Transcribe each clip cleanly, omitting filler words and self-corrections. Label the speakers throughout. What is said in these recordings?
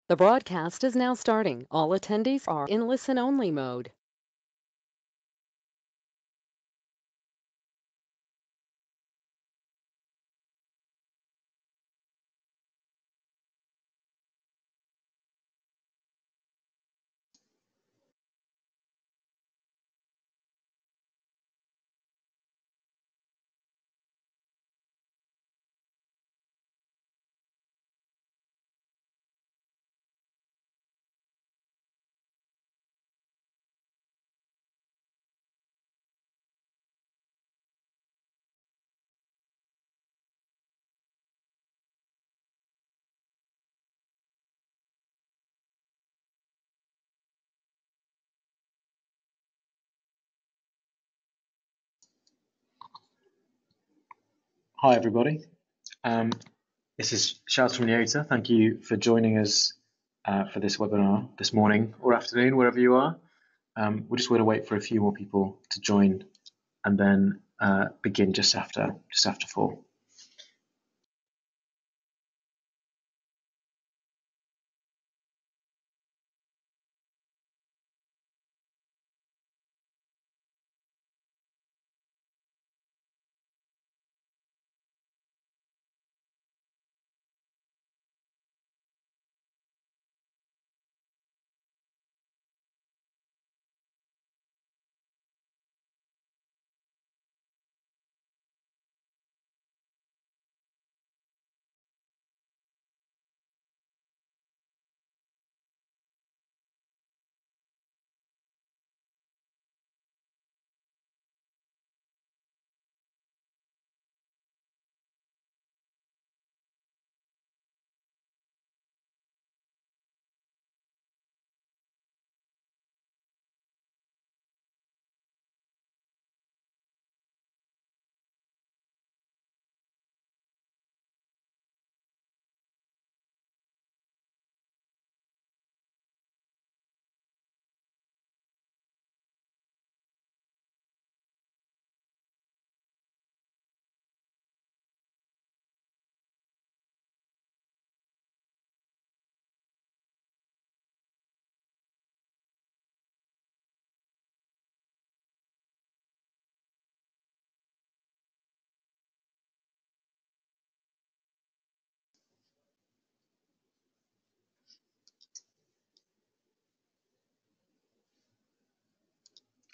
Speaker 1: The broadcast is now starting. All attendees are in listen-only mode.
Speaker 2: Hi, everybody. This is Chaz from Yota. Thank you for joining us for this webinar this morning or afternoon, wherever you are. We're just going to wait for a few more people to join and then begin just after 4.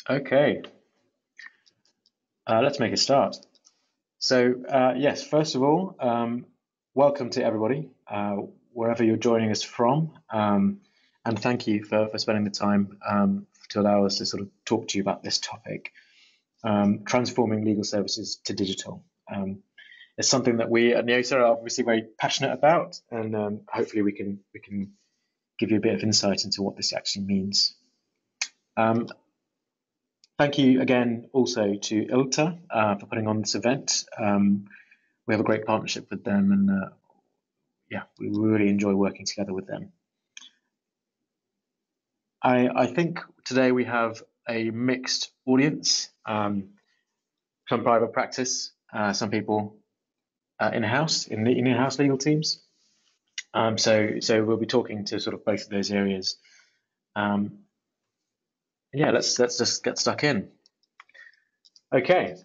Speaker 2: Okay, let's make a start. So, yes, first of all, welcome to everybody, wherever you're joining us from. And thank you for spending the time to allow us to sort of talk to you about this topic. Transforming legal services to digital. It's something that we at Yota are obviously very passionate about, and hopefully we can give you a bit of insight into what this actually means. Thank you again also to Yota for putting on this event. We have a great partnership with them, and yeah, we really enjoy working together with them. I think today we have a mixed audience. Some private practice, some people in-house legal teams. So we'll be talking to sort of both of those areas. Yeah, let's just get stuck in. Okay.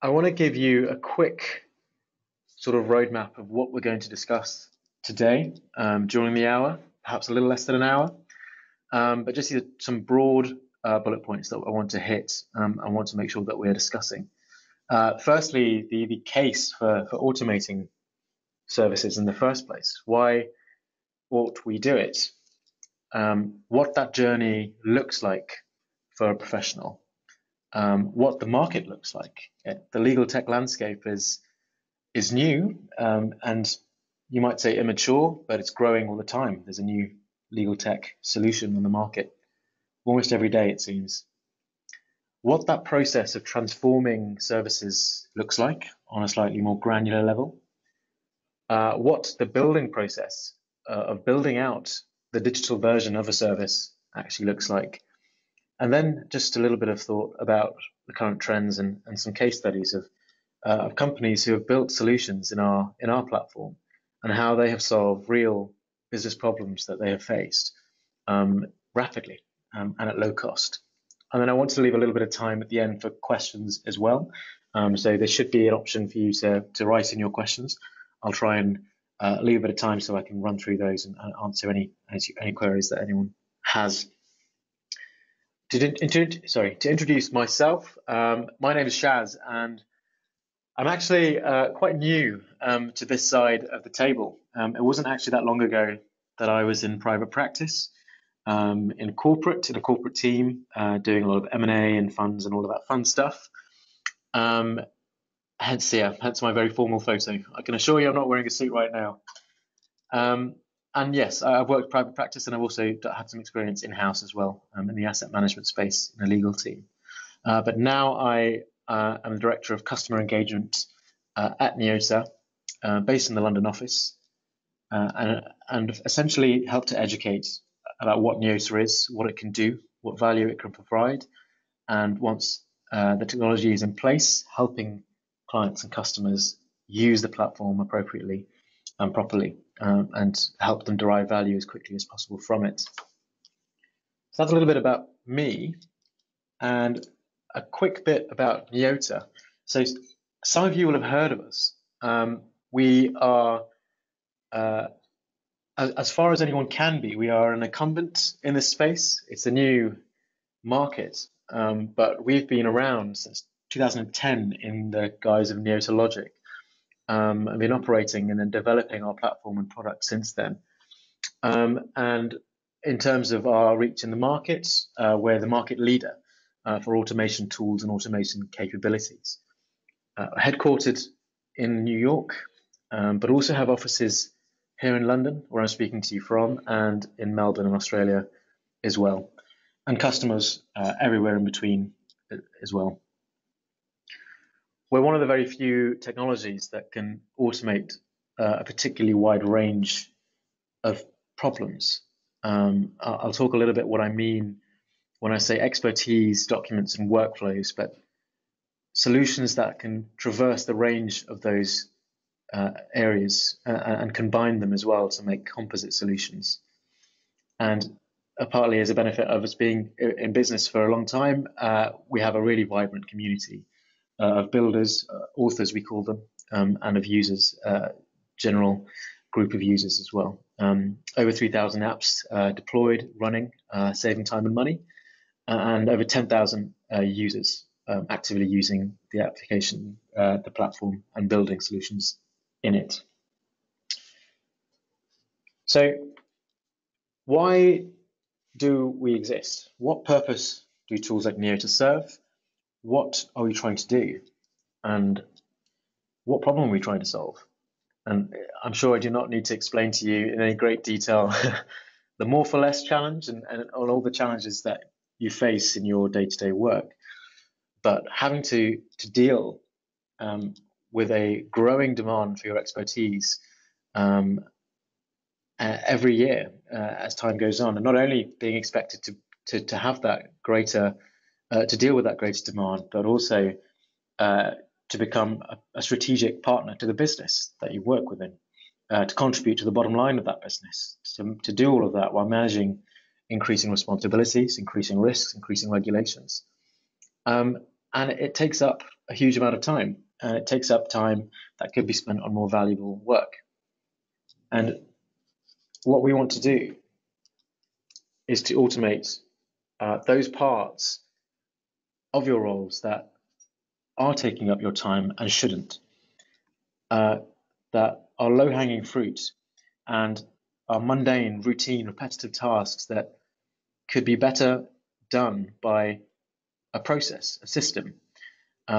Speaker 2: I want to give you a quick sort of roadmap of what we're going to discuss today during the hour, perhaps a little less than an hour, but just some broad bullet points that I want to hit. I want to make sure that we're discussing. Firstly, the case for automating services in the first place. Why ought we do it? What that journey looks like for a professional, what the market looks like. The legal tech landscape is new, and you might say immature, but it's growing all the time. There's a new legal tech solution on the market almost every day, it seems. What that process of transforming services looks like on a slightly more granular level. What the building process of building out the digital version of a service actually looks like. And then just a little bit of thought about the current trends and some case studies of companies who have built solutions in our platform and how they have solved real business problems that they have faced rapidly and at low cost. And then I want to leave a little bit of time at the end for questions as well. So there should be an option for you to write in your questions. I'll try and leave a bit of time so I can run through those and answer any queries that anyone has. To introduce myself, my name is Chaz, and I'm actually quite new to this side of the table. It wasn't actually that long ago that I was in private practice, in a corporate team, doing a lot of M&A and funds and all of that fun stuff. Hence my very formal photo. I can assure you I'm not wearing a suit right now. And yes, I've worked private practice, and I've also had some experience in-house as well, in the asset management space in a legal team. But now I am the Director of Customer Engagement at Yota, based in the London office, and essentially help to educate about what Yota is, what it can do, what value it can provide, and once the technology is in place, helping clients and customers use the platform appropriately and properly, and help them derive value as quickly as possible from it. So that's a little bit about me, and a quick bit about Yota. So some of you will have heard of us. We are, as far as anyone can be, we are an incumbent in this space. It's a new market, but we've been around since 2010 in the guise of Yota Logic, and been operating and then developing our platform and product since then. And in terms of our reach in the market, we're the market leader for automation tools and automation capabilities. Headquartered in New York, but also have offices here in London, where I'm speaking to you from, and in Melbourne in Australia as well, and customers everywhere in between as well. We're one of the very few technologies that can automate a particularly wide range of problems. I'll talk a little bit what I mean when I say expertise, documents, and workflows, but solutions that can traverse the range of those areas and combine them as well to make composite solutions. And partly as a benefit of us being in business for a long time, we have a really vibrant community of builders, authors we call them, and of users, general group of users as well. Over 3,000 apps deployed, running, saving time and money, and over 10,000 users actively using the application, the platform, and building solutions in it. So why do we exist? What purpose do tools like Yota serve? What are we trying to do? And what problem are we trying to solve? And I'm sure I do not need to explain to you in any great detail the more for less challenge and all the challenges that you face in your day-to-day work. But having to deal with a growing demand for your expertise every year as time goes on, and not only being expected to have that greater, to deal with that greater demand, but also to become a strategic partner to the business that you work within, to contribute to the bottom line of that business, to do all of that while managing increasing responsibilities, increasing risks, increasing regulations. And it takes up a huge amount of time, and it takes up time that could be spent on more valuable work. And what we want to do is to automate those parts of your roles that are taking up your time and shouldn't, that are low-hanging fruit and are mundane, routine, repetitive tasks that could be better done by a process, a system,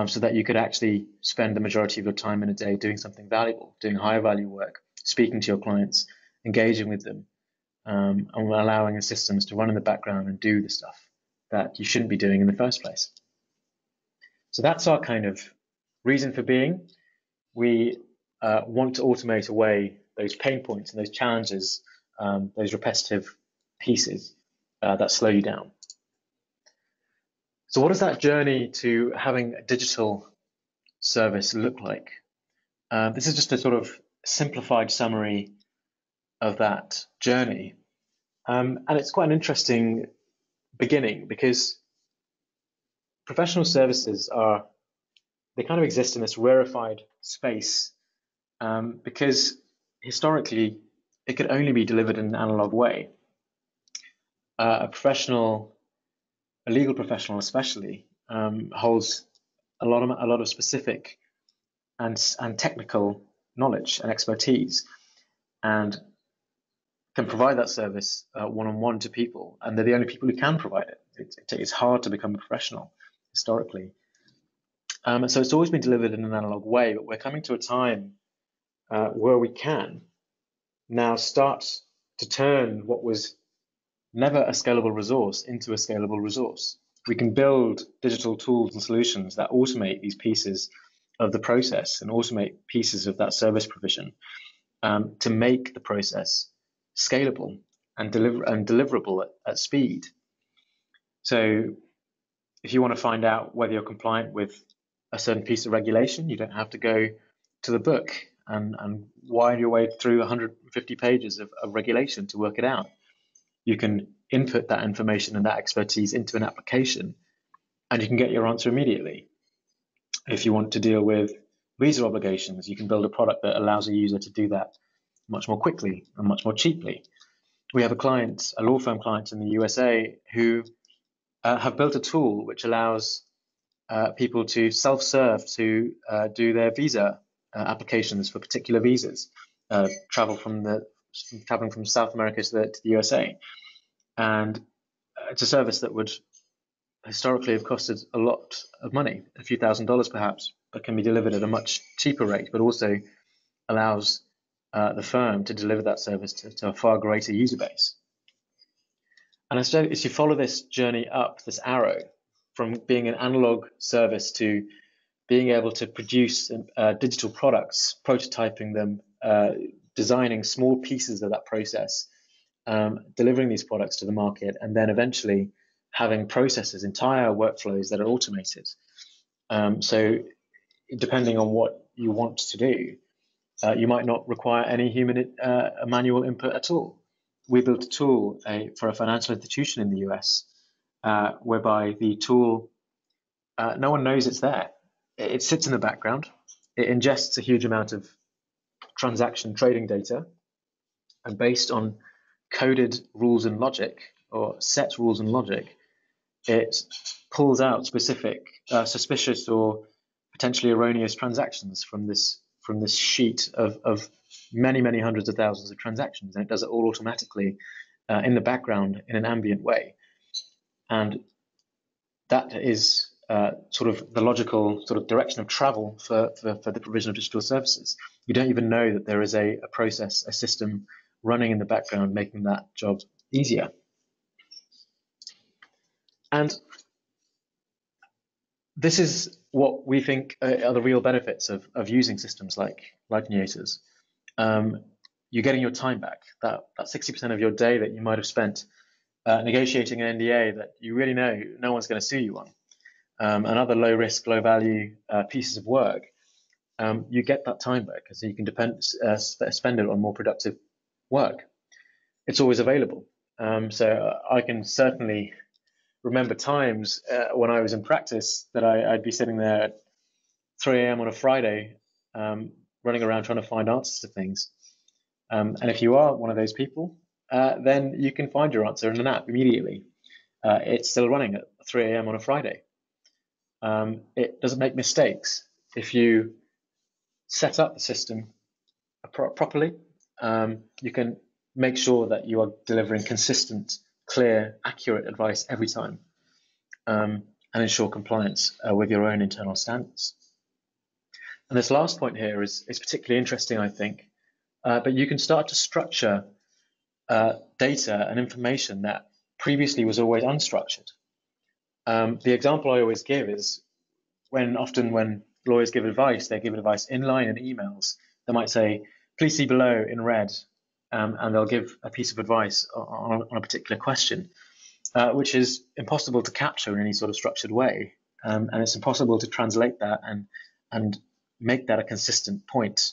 Speaker 2: so that you could actually spend the majority of your time in a day doing something valuable, doing higher value work, speaking to your clients, engaging with them, and allowing the systems to run in the background and do the stuff that you shouldn't be doing in the first place. So that's our kind of reason for being. We want to automate away those pain points and those challenges, those repetitive pieces that slow you down. So what does that journey to having a digital service look like? This is just a sort of simplified summary of that journey. And it's quite an interesting beginning because professional services they kind of exist in this rarefied space because historically it could only be delivered in an analog way. A legal professional especially, holds a lot of specific and technical knowledge and expertise, and can provide that service one-on-one to people, and they're the only people who can provide it. It's hard to become a professional historically. So it's always been delivered in an analog way, but we're coming to a time where we can now start to turn what was never a scalable resource into a scalable resource. We can build digital tools and solutions that automate these pieces of the process and automate pieces of that service provision to make the process scalable and deliverable at speed. So if you want to find out whether you're compliant with a certain piece of regulation, you don't have to go to the book and wind your way through 150 pages of regulation to work it out. You can input that information and that expertise into an application, and you can get your answer immediately. If you want to deal with visa obligations, you can build a product that allows a user to do that much more quickly and much more cheaply. We have a law firm client in the USA who have built a tool which allows people to self-serve to do their visa applications for particular visas, traveling from South America to the USA. And it's a service that would historically have costed a lot of money, a few $1,000s perhaps, but can be delivered at a much cheaper rate, but also allows the firm to deliver that service to a far greater user base. And as you follow this journey up, this arrow, from being an analog service to being able to produce digital products, prototyping them, designing small pieces of that process, delivering these products to the market, and then eventually having processes, entire workflows that are automated. So depending on what you want to do, you might not require any human manual input at all. We built a tool for a financial institution in the US, whereby the tool, no one knows it's there. It sits in the background. It ingests a huge amount of transaction trading data, and based on coded rules and logic, or set rules and logic, it pulls out specific suspicious or potentially erroneous transactions from this sheet of many hundreds of thousands of transactions, and it does it all automatically in the background in an ambient way. And that is sort of the logical sort of direction of travel for the provision of digital services. You don't even know that there is a process, a system running in the background, making that job easier. And this is what we think are the real benefits of using systems like Yota's. You're getting your time back. That 60% of your day that you might have spent negotiating an NDA that you really know no one's going to sue you on, and other low risk, low value pieces of work, you get that time back, so you can spend it on more productive work. It's always available. So I can certainly remember times when I was in practice that I'd be sitting there at 3 a.m. on a Friday, running around trying to find answers to things. And if you are one of those people, then you can find your answer in an app immediately. It's still running at 3 a.m. on a Friday. It doesn't make mistakes. If you set up the system properly, you can make sure that you are delivering consistent, clear, accurate advice every time, and ensure compliance with your own internal standards. And this last point here is particularly interesting, I think, but you can start to structure data and information that previously was always unstructured. The example I always give is when lawyers give advice, they give advice inline in emails. They might say, please see below in red, and they'll give a piece of advice on a particular question, which is impossible to capture in any sort of structured way. And it's impossible to translate that and make that a consistent point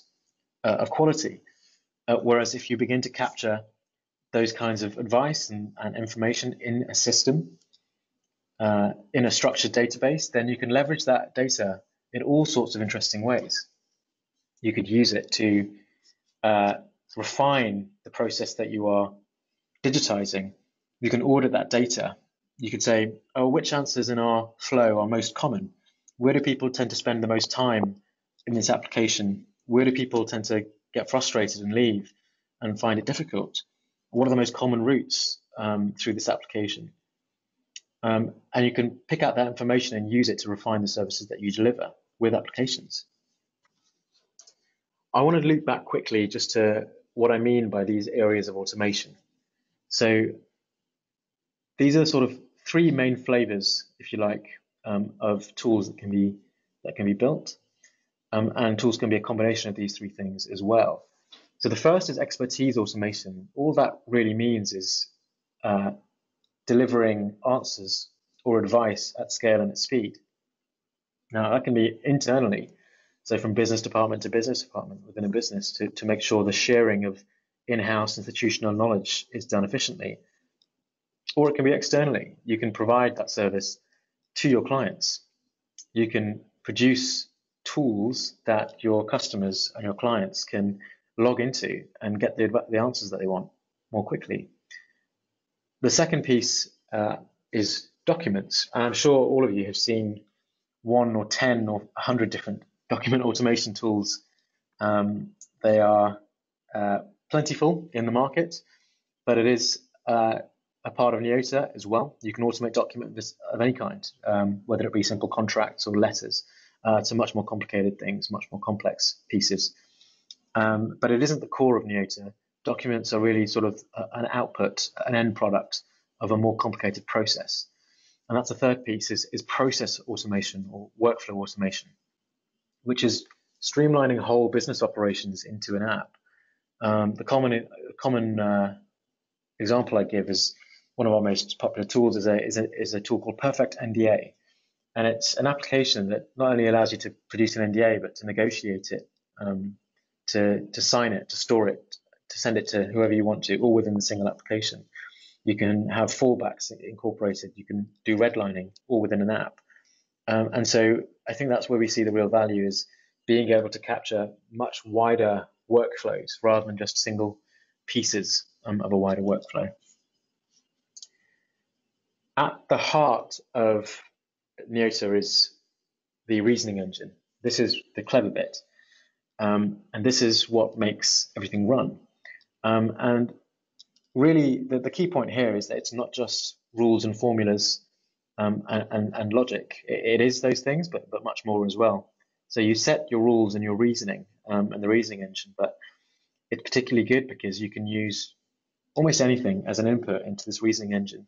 Speaker 2: of quality. Whereas if you begin to capture those kinds of advice and information in a system, in a structured database, then you can leverage that data in all sorts of interesting ways. You could use it to refine the process that you are digitizing. You can audit that data. You could say, oh, which answers in our flow are most common? Where do people tend to spend the most time in this application? Where do people tend to get frustrated and leave and find it difficult? What are the most common routes through this application? And you can pick out that information and use it to refine the services that you deliver with applications. I want to loop back quickly just to what I mean by these areas of automation. So these are sort of three main flavors, if you like, of tools that can be built, and tools can be a combination of these three things as well. So the first is expertise automation. All that really means is delivering answers or advice at scale and at speed. Now that can be internally, so from business department to business department within a business to make sure the sharing of in-house institutional knowledge is done efficiently. Or it can be externally. You can provide that service to your clients. You can produce tools that your customers and your clients can log into and get the answers that they want more quickly. The second piece is documents. And I'm sure all of you have seen 1 or 10 or 100 different document automation tools. They are plentiful in the market, but it is a part of Yota as well. You can automate documents of any kind, whether it be simple contracts or letters, to much more complicated things, much more complex pieces. But it isn't the core of Yota. Documents are really sort of an output, an end product of a more complicated process. And that's the third piece is process automation or workflow automation, which is streamlining whole business operations into an app. The common example I give is one of our most popular tools is a tool called Perfect NDA. And it's an application that not only allows you to produce an NDA, but to negotiate it, to sign it, to store it, to send it to whoever you want to, all within the single application. You can have fallbacks incorporated. You can do redlining all within an app. And so I think that's where we see the real value is being able to capture much wider workflows rather than just single pieces of a wider workflow. At the heart of Yota is the reasoning engine. This is the clever bit. And this is what makes everything run. And really, the key point here is that it's not just rules and formulas and logic. It is those things, but much more as well. So you set your rules and your reasoning and the reasoning engine, but it's particularly good because you can use almost anything as an input into this reasoning engine.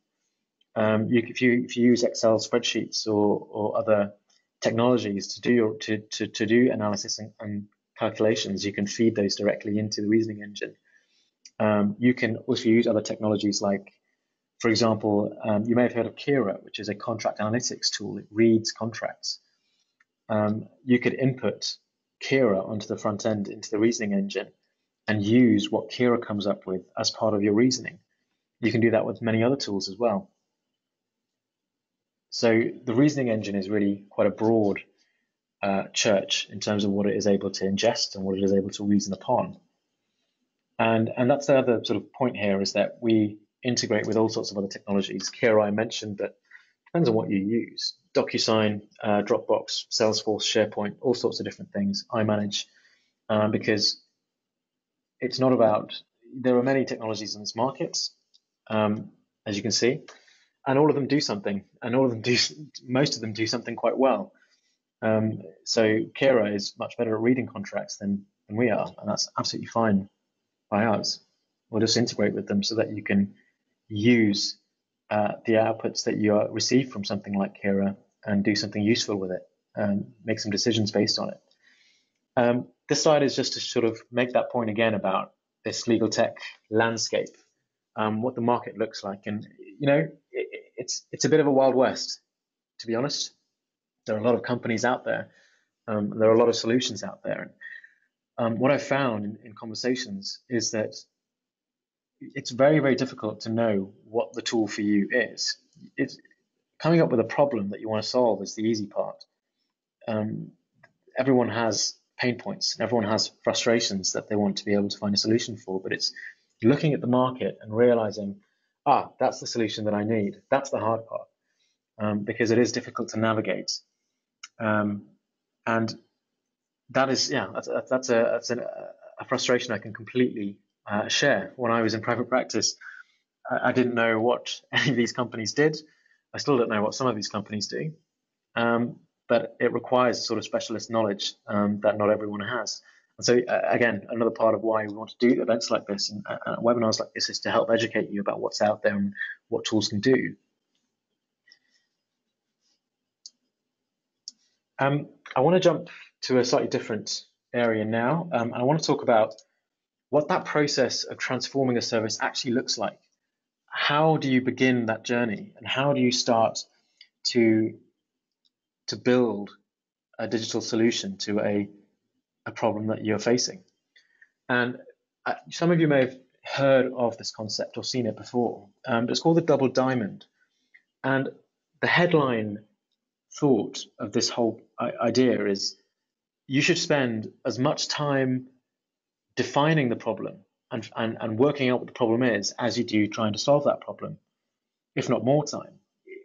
Speaker 2: If you use Excel spreadsheets or other technologies to do analysis and calculations, you can feed those directly into the reasoning engine. You can also use other technologies like, for example, you may have heard of Kira, which is a contract analytics tool. It reads contracts. You could input Kira onto the front end into the reasoning engine and use what Kira comes up with as part of your reasoning. You can do that with many other tools as well. So the reasoning engine is really quite a broad church in terms of what it is able to ingest and what it is able to reason upon. And that's the other sort of point here is that we integrate with all sorts of other technologies. Kira, I mentioned, but depends on what you use. DocuSign, Dropbox, Salesforce, SharePoint, all sorts of different things I manage because it's not about, there are many technologies in this market, as you can see, and all of them do something, and most of them do something quite well. So Kira is much better at reading contracts than we are, and that's absolutely fine by us. We'll just integrate with them so that you can use the outputs that you receive from something like Kira and do something useful with it and make some decisions based on it. This slide is just to sort of make that point again about this legal tech landscape, what the market looks like. And, you know, it's a bit of a wild west, to be honest. There are a lot of companies out there. There are a lot of solutions out there. what I've found in conversations is that it's very, very difficult to know what the tool for you is. It's coming up with a problem that you want to solve is the easy part. Everyone has pain points, and everyone has frustrations that they want to be able to find a solution for, but it's looking at the market and realizing, that's the solution that I need. That's the hard part, because it is difficult to navigate. And that is, that's a frustration I can completely share. When I was in private practice, I didn't know what any of these companies did. I still don't know what some of these companies do. But it requires a sort of specialist knowledge that not everyone has. And so, again, another part of why we want to do events like this and webinars like this is to help educate you about what's out there and what tools can do. I want to jump to a slightly different area now. And I want to talk about what that process of transforming a service actually looks like. How do you begin that journey, and how do you start to build a digital solution to a problem that you're facing? And some of you may have heard of this concept or seen it before. It's called the double diamond. And the headline thought of this whole idea is you should spend as much time defining the problem and working out what the problem is as you do trying to solve that problem, if not more time.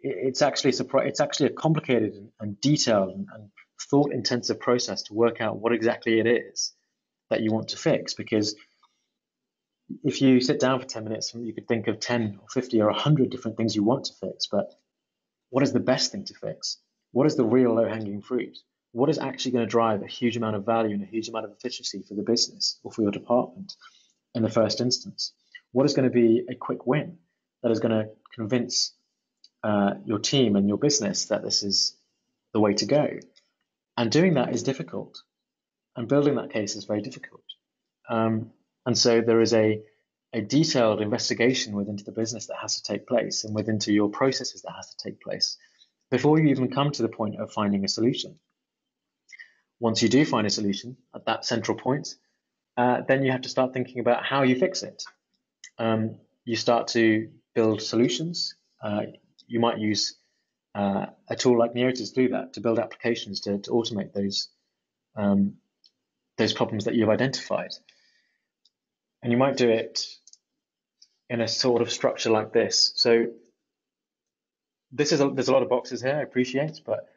Speaker 2: It's actually a complicated and detailed and thought-intensive process to work out what exactly it is that you want to fix, because if you sit down for 10 minutes, you could think of 10 or 50 or 100 different things you want to fix, but what is the best thing to fix? What is the real low-hanging fruit? What is actually going to drive a huge amount of value and a huge amount of efficiency for the business or for your department in the first instance? What is going to be a quick win that is going to convince your team and your business that this is the way to go? And doing that is difficult, and building that case is very difficult. And so there is a detailed investigation within the business that has to take place, and within your processes that has to take place before you even come to the point of finding a solution. Once you do find a solution at that central point, then you have to start thinking about how you fix it. You start to build solutions. You might use a tool like Yota to do that, to build applications to automate those problems that you've identified. And you might do it in a sort of structure like this. So there's a lot of boxes here, I appreciate, but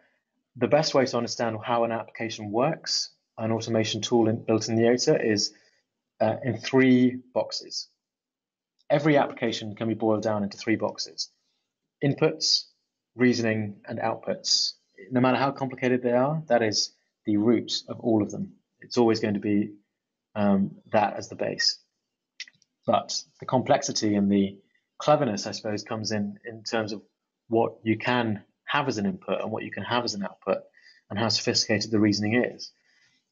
Speaker 2: the best way to understand how an application works, an automation tool built in Yota, is in 3 boxes. Every application can be boiled down into 3 boxes: inputs, reasoning, and outputs. No matter how complicated they are, that is the root of all of them. It's always going to be that as the base. But the complexity and the cleverness, I suppose, comes in terms of what you can have as an input and what you can have as an output, and how sophisticated the reasoning is.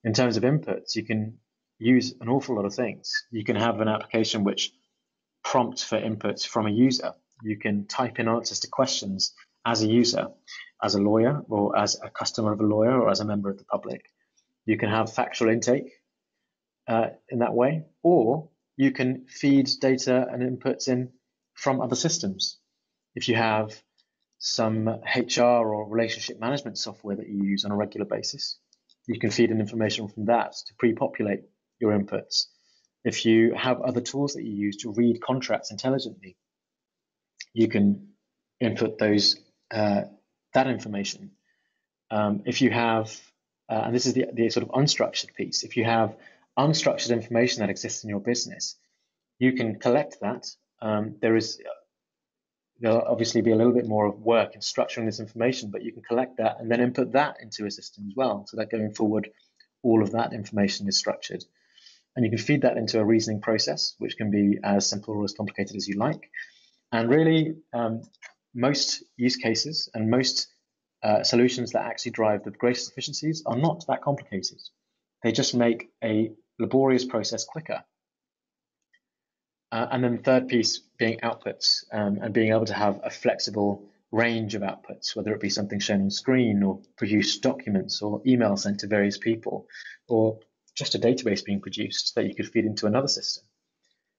Speaker 2: In terms of inputs, you can use an awful lot of things. You can have an application which prompts for inputs from a user. You can type in answers to questions as a user, as a lawyer, or as a customer of a lawyer, or as a member of the public. You can have factual intake in that way, or you can feed data and inputs in from other systems. If you have some HR or relationship management software that you use on a regular basis, you can feed in information from that to pre-populate your inputs. If you have other tools that you use to read contracts intelligently, you can input that information. If you have, and this is the sort of unstructured piece, if you have unstructured information that exists in your business, you can collect that. There'll obviously be a little bit more of work in structuring this information, but you can collect that and then input that into a system as well, so that going forward, all of that information is structured. And you can feed that into a reasoning process, which can be as simple or as complicated as you like. And really, most use cases and most solutions that actually drive the greatest efficiencies are not that complicated. They just make a laborious process quicker. And then the third piece being outputs, and being able to have a flexible range of outputs, whether it be something shown on screen or produced documents or email sent to various people, or just a database being produced that you could feed into another system.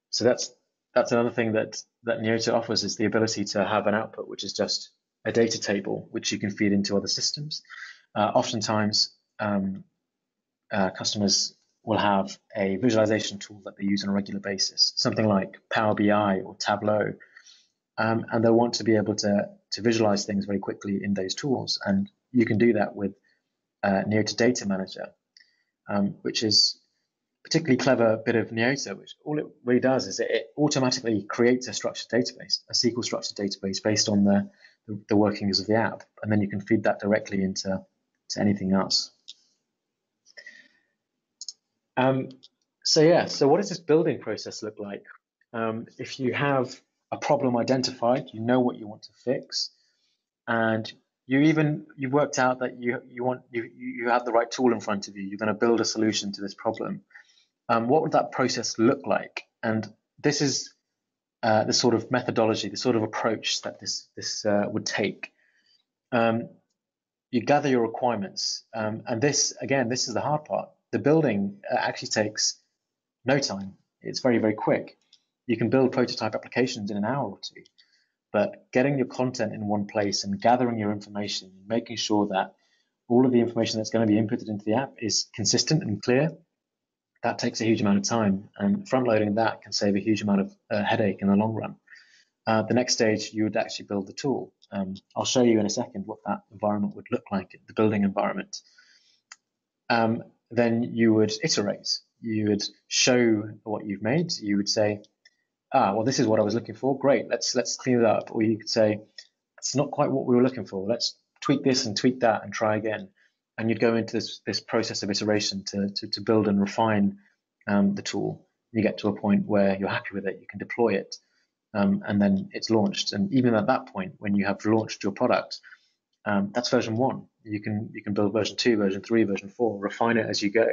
Speaker 2: So that's another thing that Yota offers, is the ability to have an output which is just a data table which you can feed into other systems. Oftentimes, customers will have a visualization tool that they use on a regular basis, something like Power BI or Tableau, and they'll want to be able to visualize things very quickly in those tools. And you can do that with Yota Data Manager, which is a particularly clever bit of Yota, which all it really does is it automatically creates a structured database, a SQL structured database based on the workings of the app, and then you can feed that directly into anything else. So what does this building process look like? If you have a problem identified, you know what you want to fix, and you worked out that you have the right tool in front of you. You're going to build a solution to this problem. What would that process look like? And this is the sort of methodology, the sort of approach that this would take. You gather your requirements, and this is the hard part. The building actually takes no time. It's very, very quick. You can build prototype applications in an hour or two, but getting your content in one place and gathering your information, making sure that all of the information that's going to be inputted into the app is consistent and clear, that takes a huge amount of time, and front-loading that can save a huge amount of headache in the long run. The next stage, you would actually build the tool. I'll show you in a second what that environment would look like, the building environment. Then you would iterate. You would show what you've made. You would say, well, this is what I was looking for. Great, let's clean it up. Or you could say, it's not quite what we were looking for. Let's tweak this and tweak that and try again. And you'd go into this process of iteration to build and refine the tool. You get to a point where you're happy with it, you can deploy it, and then it's launched. And even at that point, when you have launched your product, that's version 1. You can build version 2, version 3, version 4, refine it as you go.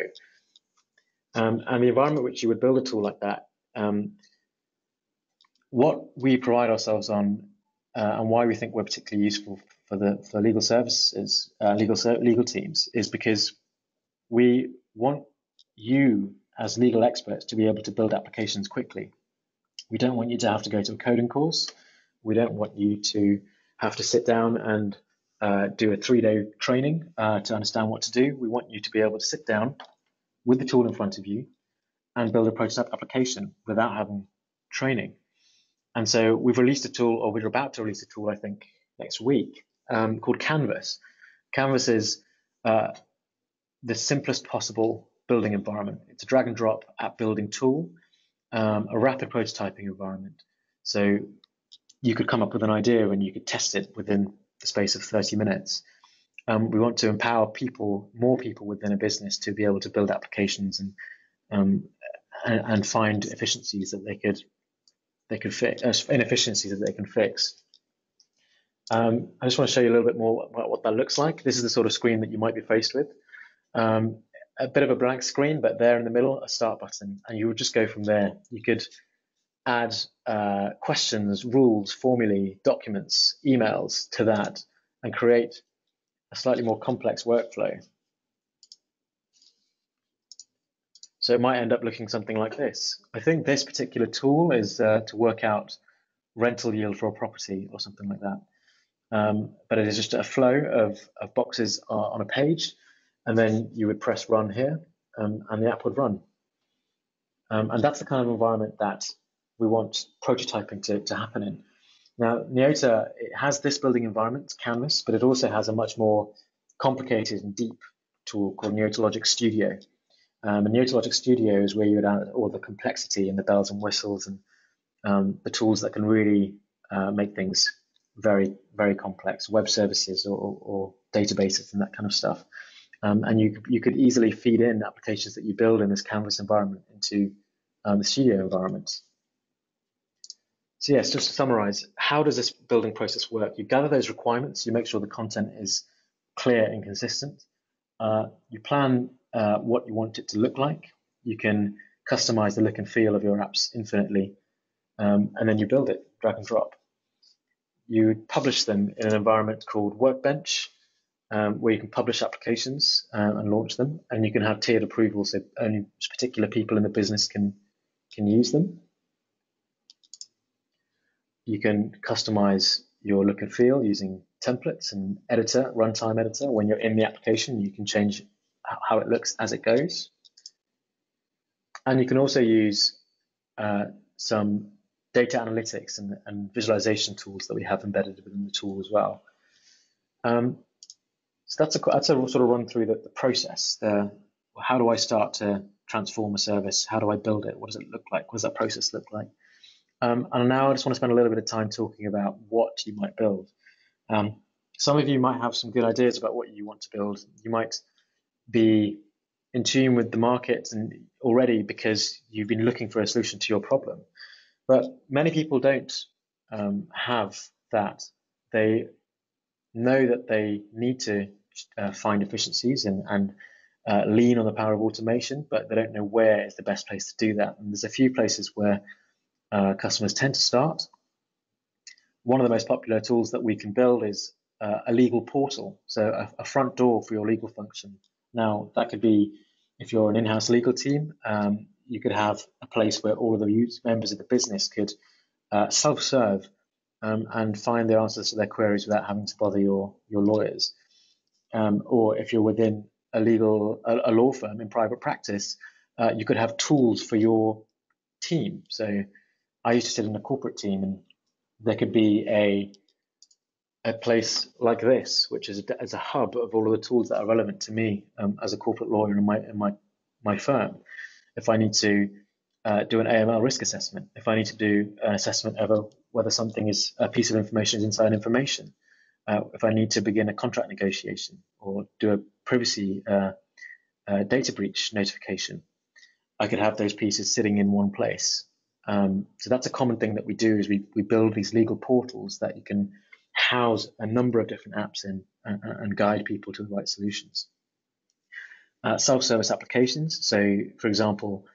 Speaker 2: And the environment which you would build a tool like that, what we pride ourselves on, and why we think we're particularly useful for legal services, legal teams, is because we want you as legal experts to be able to build applications quickly. We don't want you to have to go to a coding course. We don't want you to have to sit down and do a 3-day training to understand what to do. We want you to be able to sit down with the tool in front of you and build a prototype application without having training. And so we've released a tool, or we're about to release a tool, I think, next week, called Canvas. Canvas is the simplest possible building environment. It's a drag and drop app building tool, a rapid prototyping environment. So you could come up with an idea and you could test it within the space of 30 minutes. We want to empower more people within a business to be able to build applications and find efficiencies that they could fix, inefficiencies that they can fix. I just want to show you a little bit more about what that looks like. This is the sort of screen that you might be faced with. A bit of a blank screen, but there in the middle, a start button, and you would just go from there. You could add questions, rules, formulae, documents, emails to that, and create a slightly more complex workflow. So it might end up looking something like this. I think this particular tool is to work out rental yield for a property or something like that. But it is just a flow of boxes on a page, and then you would press run here, and the app would run. And that's the kind of environment that we want prototyping to happen in. Now, Yota, it has this building environment, Canvas, but it also has a much more complicated and deep tool called Yota Logic Studio. And Yota Logic Studio is where you would add all the complexity and the bells and whistles and the tools that can really make things very, very complex, web services or databases and that kind of stuff. And you could easily feed in applications that you build in this Canvas environment into the Studio environment. So yes, just to summarize, how does this building process work? You gather those requirements, you make sure the content is clear and consistent. You plan what you want it to look like. You can customize the look and feel of your apps infinitely, and then you build it, drag and drop. You publish them in an environment called Workbench, where you can publish applications and launch them, and you can have tiered approval, so only particular people in the business can use them. You can customize your look and feel using templates and editor, runtime editor. When you're in the application, you can change how it looks as it goes. And you can also use some data analytics and visualization tools that we have embedded within the tool as well. So that's a sort of run through the process. How do I start to transform a service? How do I build it? What does it look like? What does that process look like? And now I just want to spend a little bit of time talking about what you might build. Some of you might have some good ideas about what you want to build. You might be in tune with the market and already because you've been looking for a solution to your problem. But many people don't have that. They know that they need to find efficiencies and lean on the power of automation, but they don't know where is the best place to do that. And there's a few places where customers tend to start. One of the most popular tools that we can build is a legal portal, so a front door for your legal function. Now, that could be, if you're an in-house legal team, you could have a place where all of the members of the business could self-serve and find the answers to their queries without having to bother your lawyers. Or if you're within a law firm in private practice, you could have tools for your team. So I used to sit in a corporate team, and there could be a place like this, which is a hub of all of the tools that are relevant to me as a corporate lawyer in my firm. If I need to do an AML risk assessment, if I need to do an assessment of whether something is a piece of information is inside information, if I need to begin a contract negotiation or do a privacy data breach notification, I could have those pieces sitting in one place. So that's a common thing that we do, is we build these legal portals that you can house a number of different apps in and guide people to the right solutions. Self-service applications. So, for example,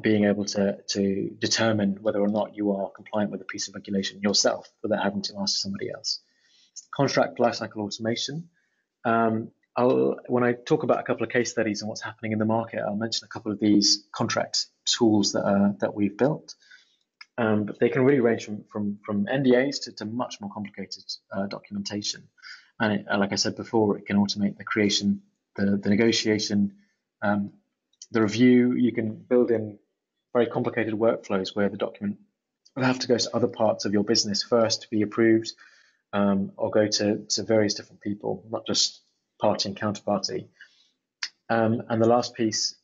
Speaker 2: being able to determine whether or not you are compliant with a piece of regulation yourself without having to ask somebody else. Contract lifecycle automation. When I talk about a couple of case studies and what's happening in the market, I'll mention a couple of these contract tools that we've built. But they can really range from NDAs to much more complicated documentation. And like I said before, it can automate the creation, the negotiation, the review. You can build in very complicated workflows where the document will have to go to other parts of your business first to be approved, or go to various different people, not just party and counterparty. And the last piece,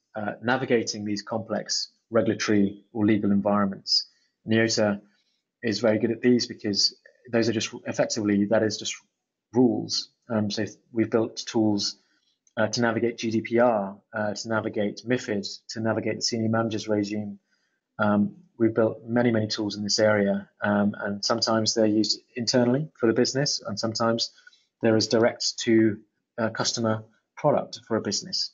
Speaker 2: navigating these complex regulatory or legal environments. Yota is very good at these because those are just effectively, that is just rules. So we've built tools to navigate GDPR, to navigate MiFID, to navigate the senior managers regime. We've built many tools in this area, and sometimes they're used internally for the business, and sometimes they're as direct to a customer product for a business.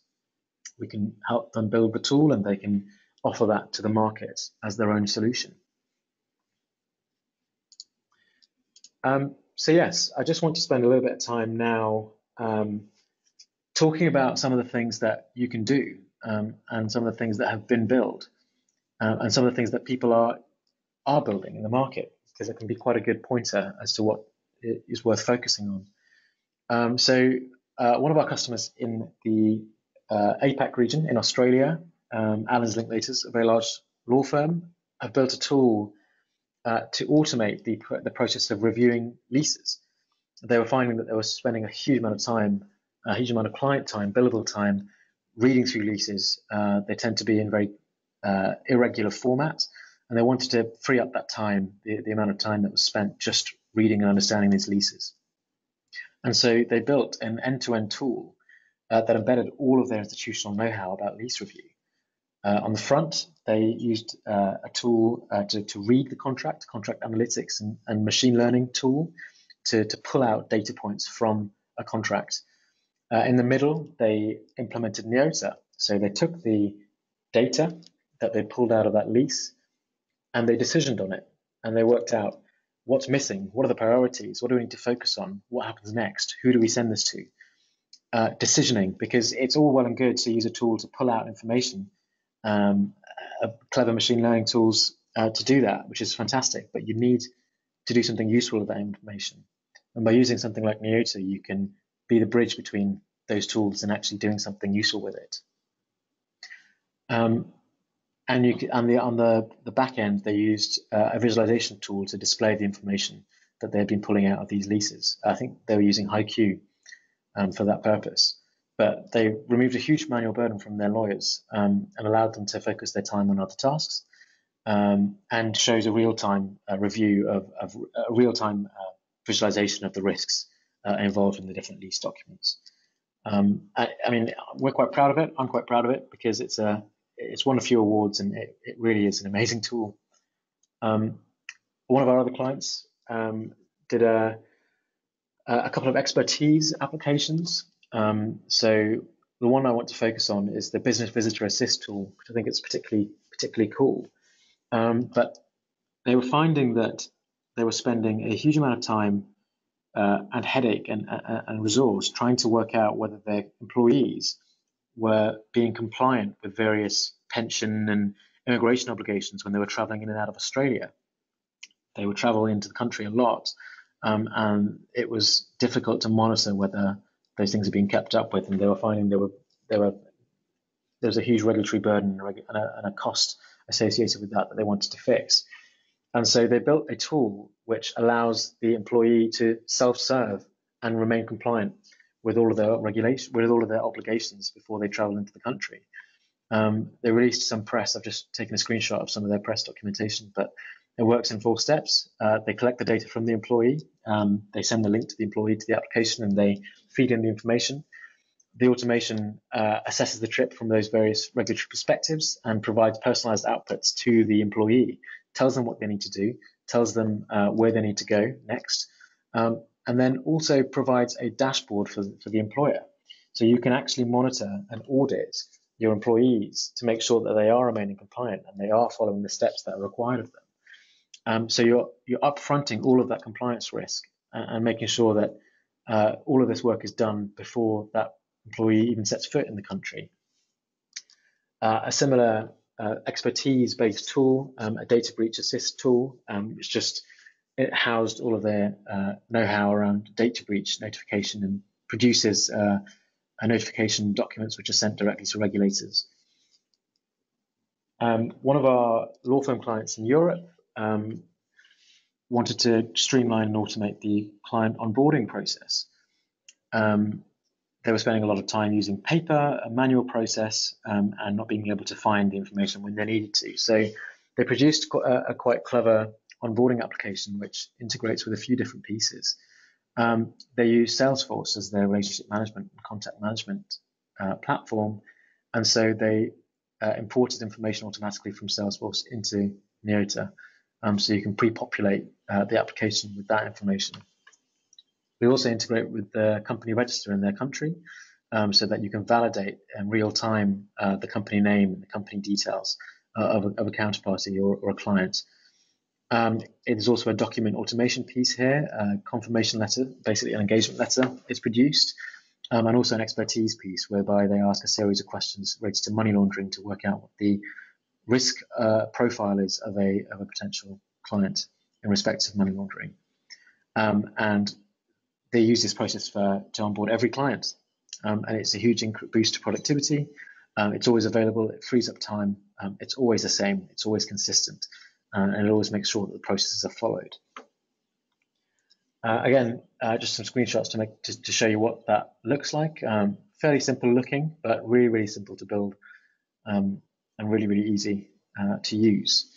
Speaker 2: We can help them build the tool, and they can offer that to the market as their own solution. So yes, I just want to spend a little bit of time now talking about some of the things that you can do, and some of the things that have been built, and some of the things that people are building in the market, because it can be quite a good pointer as to what is worth focusing on. So one of our customers in the APAC region in Australia, Allen's Linklaters, a very large law firm, have built a tool to automate the process of reviewing leases. They were finding that they were spending a huge amount of time, a huge amount of client time, billable time, reading through leases. They tend to be in very irregular format, and they wanted to free up that time, the amount of time that was spent just reading and understanding these leases. And so they built an end-to-end tool that embedded all of their institutional know-how about lease review. On the front, they used a tool to read the contract analytics and machine learning tool to pull out data points from a contract. In the middle, they implemented Yota. So they took the data that they pulled out of that lease and they decisioned on it, and they worked out what's missing, what are the priorities, what do we need to focus on, what happens next, who do we send this to, decisioning, because it's all well and good to use a tool to pull out information, clever machine learning tools to do that, which is fantastic, but you need to do something useful with that information. And by using something like Yota, you can be the bridge between those tools and actually doing something useful with it. And you can, on the back end, they used a visualization tool to display the information that they had been pulling out of these leases. I think they were using HiQ for that purpose. But they removed a huge manual burden from their lawyers and allowed them to focus their time on other tasks, and shows a real-time review of a real-time visualization of the risks involved in the different lease documents. I mean, we're quite proud of it. I'm quite proud of it because it's won a few awards, and it really is an amazing tool. One of our other clients did a couple of expertise applications. So the one I want to focus on is the Business Visitor Assist tool, which I think is particularly cool. But they were finding that they were spending a huge amount of time and headache and resource trying to work out whether their employees were being compliant with various pension and immigration obligations when they were traveling in and out of Australia. They would travel into the country a lot, and it was difficult to monitor whether those things are being kept up with, and they were finding there was a huge regulatory burden and a cost associated with that they wanted to fix. And so they built a tool which allows the employee to self-serve and remain compliant with all of their obligations before they travel into the country. They released some press. I've just taken a screenshot of some of their press documentation, but it works in 4 steps. They collect the data from the employee. They send the link to the employee to the application, and they feed in the information. The automation assesses the trip from those various regulatory perspectives and provides personalized outputs to the employee, tells them what they need to do, tells them where they need to go next, and then also provides a dashboard for the employer. So you can actually monitor and audit your employees to make sure that they are remaining compliant and they are following the steps that are required of them. So you're upfronting all of that compliance risk and making sure that all of this work is done before that employee even sets foot in the country. A similar expertise-based tool, a data breach assist tool, it housed all of their know-how around data breach notification and produces a notification documents which are sent directly to regulators. One of our law firm clients in Europe wanted to streamline and automate the client onboarding process. They were spending a lot of time using paper, a manual process, and not being able to find the information when they needed to. So they produced a quite clever onboarding application which integrates with a few different pieces. They use Salesforce as their relationship management and contact management platform, and so they imported information automatically from Salesforce into Yota, so you can pre-populate the application with that information. We also integrate with the company register in their country, so that you can validate in real time the company name and the company details of a counterparty or a client. It is also a document automation piece here, a confirmation letter, basically an engagement letter is produced, and also an expertise piece whereby they ask a series of questions related to money laundering to work out what the risk profile is of a potential client in respect of money laundering. And they use this process to onboard every client, and it's a huge boost to productivity. It's always available, it frees up time, it's always the same, it's always consistent, and it always makes sure that the processes are followed. Again, just some screenshots to show you what that looks like. Fairly simple looking, but really, really simple to build, and really, really easy to use.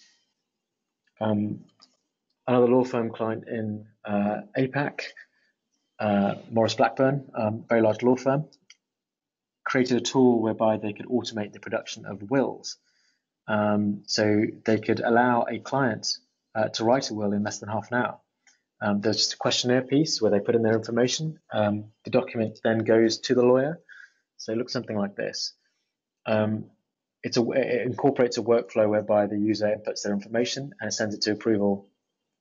Speaker 2: Another law firm client in APAC, Morris Blackburn, very large law firm, created a tool whereby they could automate the production of wills. So they could allow a client to write a will in less than half an hour. There's just a questionnaire piece where they put in their information. The document then goes to the lawyer. So it looks something like this. It incorporates a workflow whereby the user inputs their information and sends it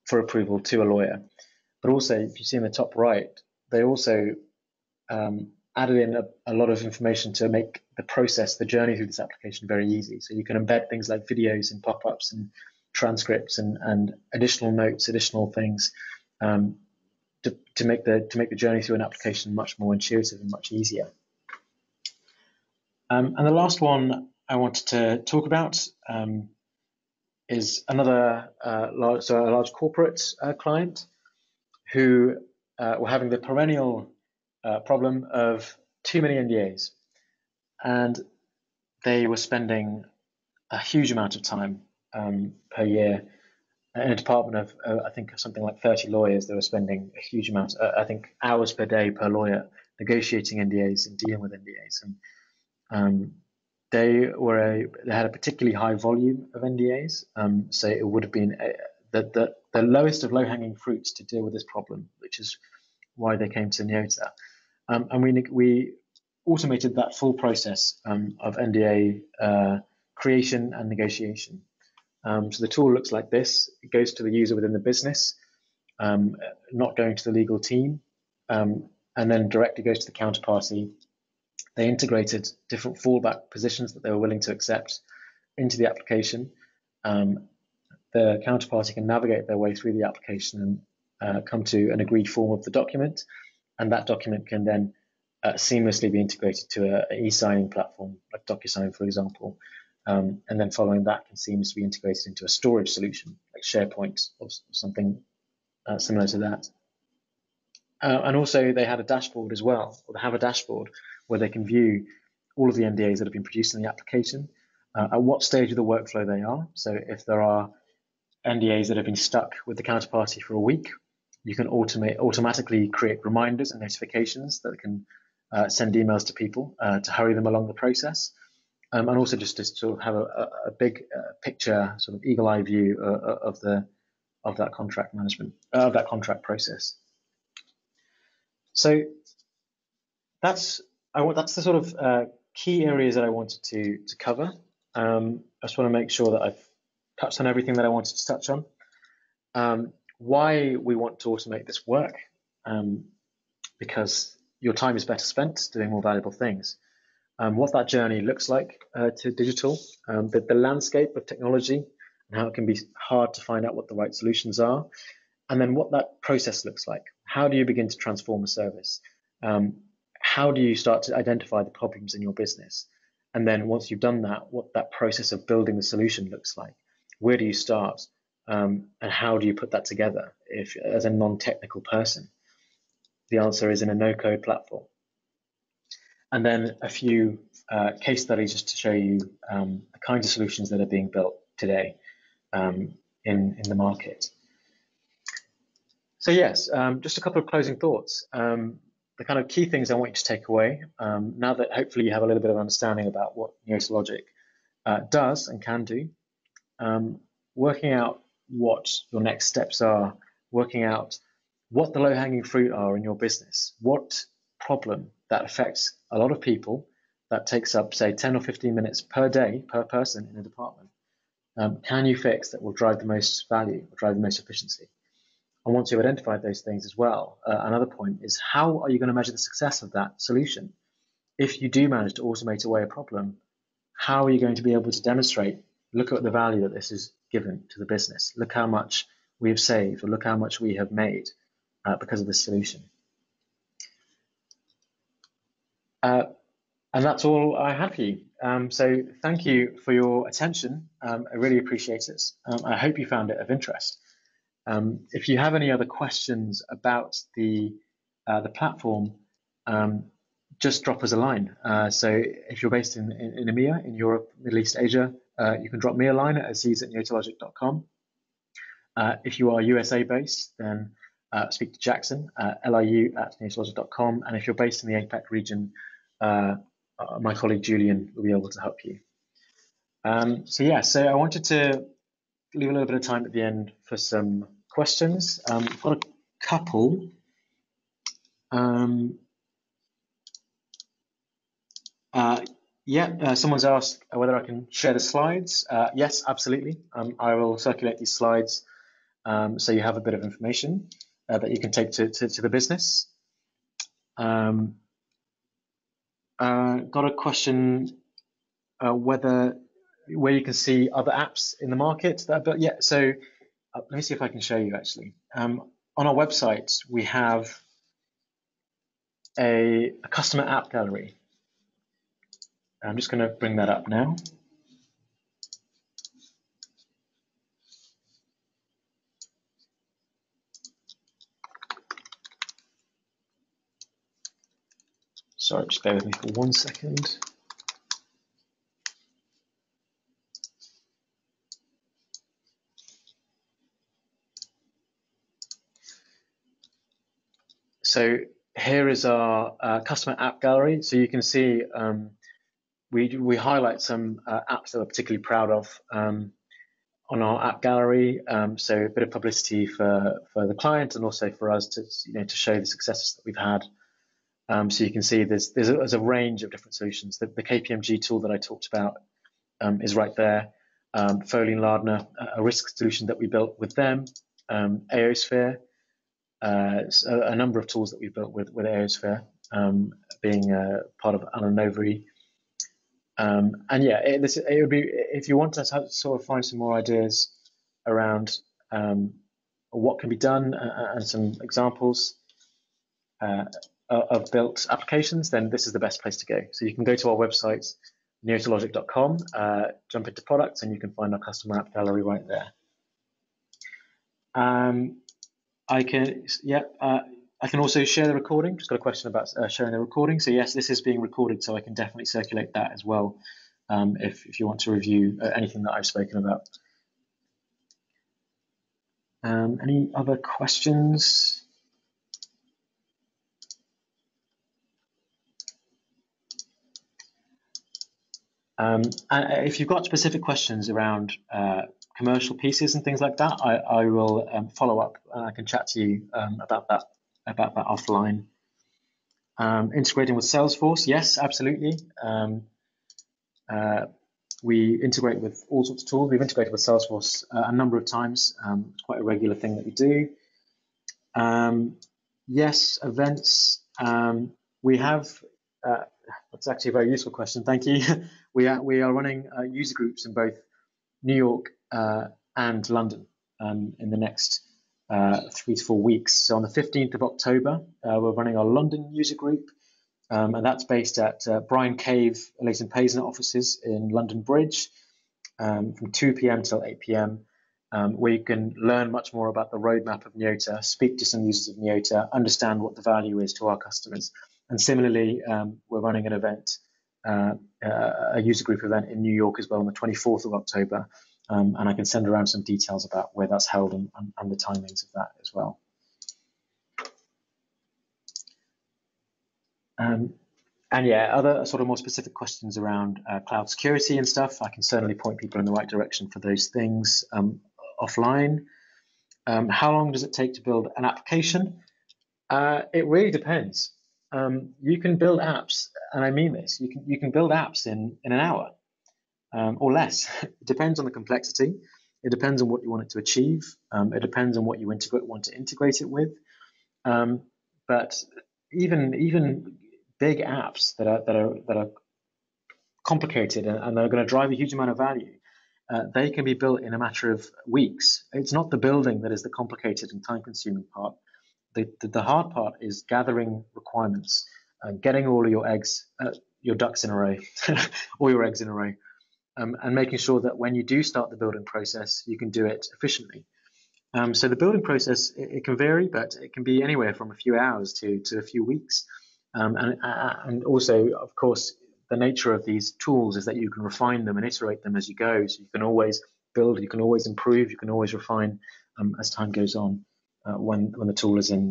Speaker 2: for approval to a lawyer. But also, if you see in the top right, they also added in a lot of information to make the process, the journey through this application very easy. So you can embed things like videos and pop-ups and transcripts and additional notes, additional things to make the journey through an application much more intuitive and much easier. And the last one I wanted to talk about is another a large corporate client who were having the perennial problem of too many NDAs, and they were spending a huge amount of time per year in a department of I think something like 30 lawyers. They were spending a huge amount, I think hours per day per lawyer, negotiating NDAs and dealing with NDAs. And they had a particularly high volume of NDAs, so it would have been the lowest of low-hanging fruits to deal with this problem, which is why they came to Yota. And we automated that full process of NDA creation and negotiation. So the tool looks like this. It goes to the user within the business, not going to the legal team, and then directly goes to the counterparty. They integrated different fallback positions that they were willing to accept into the application. The counterparty can navigate their way through the application and come to an agreed form of the document, and that document can then seamlessly be integrated to an e-signing platform like DocuSign, for example, and then following that can seamlessly be integrated into a storage solution like SharePoint or something similar to that. And also they had a dashboard as well, or they have a dashboard where they can view all of the NDAs that have been produced in the application, at what stage of the workflow they are. So if there are NDAs that have been stuck with the counterparty for a week, you can automatically create reminders and notifications that can send emails to people to hurry them along the process. And also just to sort of have a big picture, sort of eagle eye view of that contract management, of that contract process. So that's the sort of key areas that I wanted to cover. I just want to make sure that I've touched on everything that I wanted to touch on. Why we want to automate this work, because your time is better spent doing more valuable things. What that journey looks like to digital, the landscape of technology and how it can be hard to find out what the right solutions are, and then what that process looks like. How do you begin to transform a service? How do you start to identify the problems in your business? And then once you've done that, what that process of building the solution looks like. Where do you start? And how do you put that together as a non-technical person? The answer is in a no-code platform. And then a few case studies just to show you the kinds of solutions that are being built today in the market. So yes, just a couple of closing thoughts. The kind of key things I want you to take away, now that hopefully you have a little bit of understanding about what Yota Logic does and can do, working out what your next steps are, working out what the low-hanging fruit are in your business, what problem that affects a lot of people, that takes up, say, 10 or 15 minutes per day, per person in a department, can you fix that will drive the most value, or drive the most efficiency? And once you've identified those things as well, another point is how are you going to measure the success of that solution? If you do manage to automate away a problem, how are you going to be able to demonstrate, look at the value that this is given to the business, look how much we have saved, or look how much we have made because of this solution. And that's all I have for you. So thank you for your attention. I really appreciate it. I hope you found it of interest. If you have any other questions about the platform, just drop us a line. So if you're based in EMEA, in Europe, Middle East, Asia, you can drop me a line at aziz@yotalogic.com. If you are USA based, then speak to Jackson, liu@yotalogic.com. And if you're based in the APAC region, my colleague Julian will be able to help you. So I wanted to leave a little bit of time at the end for some questions. I've got a couple. Someone's asked whether I can share the slides. Yes, absolutely. I will circulate these slides so you have a bit of information that you can take to the business. got a question where you can see other apps in the market that are built. Yeah, so let me see if I can show you actually. On our website, we have a customer app gallery. I'm just going to bring that up now. Sorry, just bear with me for 1 second. So here is our customer app gallery. So you can see we highlight some apps that we're particularly proud of on our app gallery. So a bit of publicity for the client and also for us to to show the successes that we've had. So you can see there's a range of different solutions. The KPMG tool that I talked about is right there. Foley and Lardner, a risk solution that we built with them. Aosphere, a number of tools that we built with Aosphere, being part of Alan Novery. And yeah, it would be, if you want to sort of find some more ideas around what can be done and some examples of built applications, then this is the best place to go. So you can go to our website, neotologic.com, jump into products, and you can find our customer app gallery right there. I can also share the recording. Just got a question about sharing the recording. So yes, this is being recorded, so I can definitely circulate that as well if you want to review anything that I've spoken about. Any other questions? And if you've got specific questions around commercial pieces and things like that, I will follow up and I can chat to you about that offline. Integrating with Salesforce, yes, absolutely. We integrate with all sorts of tools. We've integrated with Salesforce a number of times. It's quite a regular thing that we do. Yes, events. We have. That's actually a very useful question. Thank you. We are running user groups in both New York and London in the next 3 to 4 weeks. So on the 15th of October, we're running our London user group, and that's based at Brian Cave, Leighton Paisner offices in London Bridge, from 2 p.m. till 8 p.m. Where you can learn much more about the roadmap of Yota, speak to some users of Yota, understand what the value is to our customers. And similarly, we're running an event, a user group event in New York as well on the 24th of October. And I can send around some details about where that's held and the timings of that as well. And yeah, other sort of more specific questions around cloud security and stuff, I can certainly point people in the right direction for those things offline. How long does it take to build an application? It really depends. You can build apps, and I mean this, you can build apps in an hour or less. It depends on the complexity. It depends on what you want it to achieve. It depends on what you want to integrate it with. But even big apps that are complicated and are going to drive a huge amount of value, they can be built in a matter of weeks. It's not the building that is the complicated and time-consuming part. The hard part is gathering requirements, getting all of your ducks in a row, all your eggs in a row, and making sure that when you do start the building process, you can do it efficiently. So the building process, it can vary, but it can be anywhere from a few hours to a few weeks. And also, of course, the nature of these tools is that you can refine them and iterate them as you go. So you can always build, you can always improve, you can always refine as time goes on when the tool is in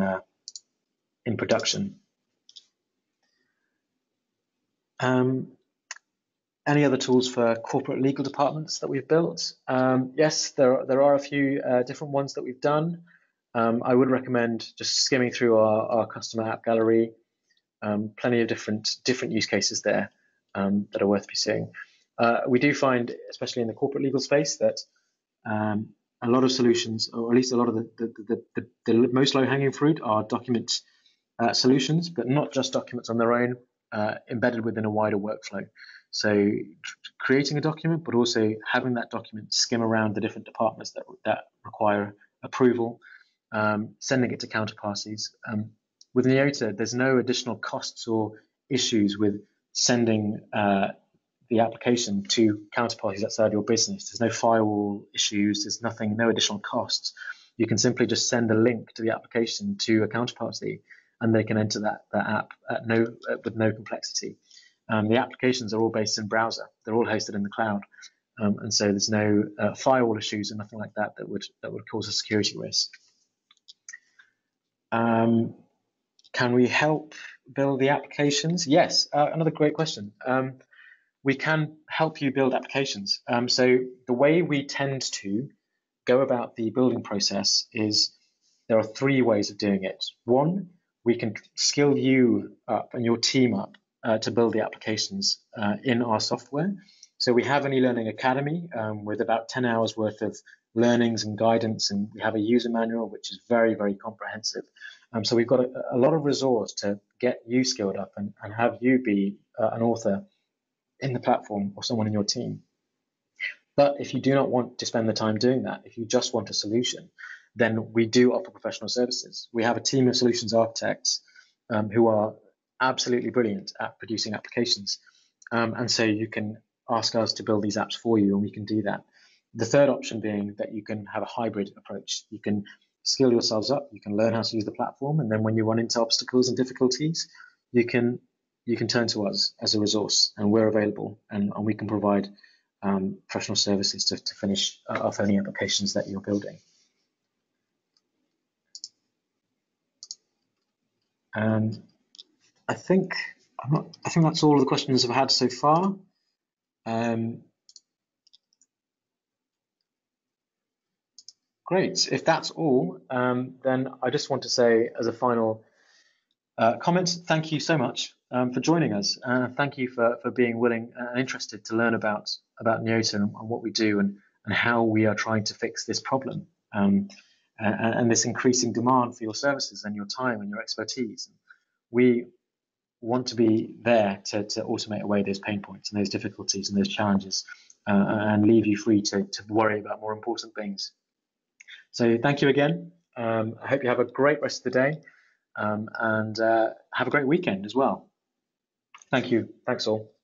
Speaker 2: production. Any other tools for corporate legal departments that we've built? Yes, there are a few different ones that we've done. I would recommend just skimming through our customer app gallery. Plenty of different use cases there that are worth pursuing. We do find, especially in the corporate legal space, that a lot of solutions, or at least a lot of the most low-hanging fruit, are document solutions, but not just documents on their own. embedded within a wider workflow. So creating a document, but also having that document skim around the different departments that require approval, sending it to counterparties. With Yota, there's no additional costs or issues with sending the application to counterparties outside your business. There's no firewall issues. There's no additional costs. You can simply just send a link to the application to a counterparty, and they can enter that app with no complexity. The applications are all based in browser. They're all hosted in the cloud, and so there's no firewall issues and nothing like that would cause a security risk. Can we help build the applications? Yes, another great question. We can help you build applications. So the way we tend to go about the building process is there are 3 ways of doing it. 1, we can skill you up and your team up to build the applications in our software. So we have an e-learning academy with about 10 hours worth of learnings and guidance, and we have a user manual which is very, very comprehensive. So we've got a lot of resource to get you skilled up and have you be an author in the platform or someone in your team. But if you do not want to spend the time doing that, if you just want a solution, then we do offer professional services. We have a team of solutions architects who are absolutely brilliant at producing applications. And so you can ask us to build these apps for you, and we can do that. The third option being that you can have a hybrid approach. You can skill yourselves up, you can learn how to use the platform, and then when you run into obstacles and difficulties, you can turn to us as a resource, and we're available, and we can provide professional services to finish off any applications that you're building. And I think that's all of the questions I've had so far. Great. If that's all, then I just want to say as a final comment, thank you so much for joining us. Thank you for being willing and interested to learn about Yota and what we do and how we are trying to fix this problem and this increasing demand for your services and your time and your expertise. We want to be there to automate away those pain points and those difficulties and those challenges and leave you free to worry about more important things. So thank you again. I hope you have a great rest of the day and have a great weekend as well. Thank you. Thanks all.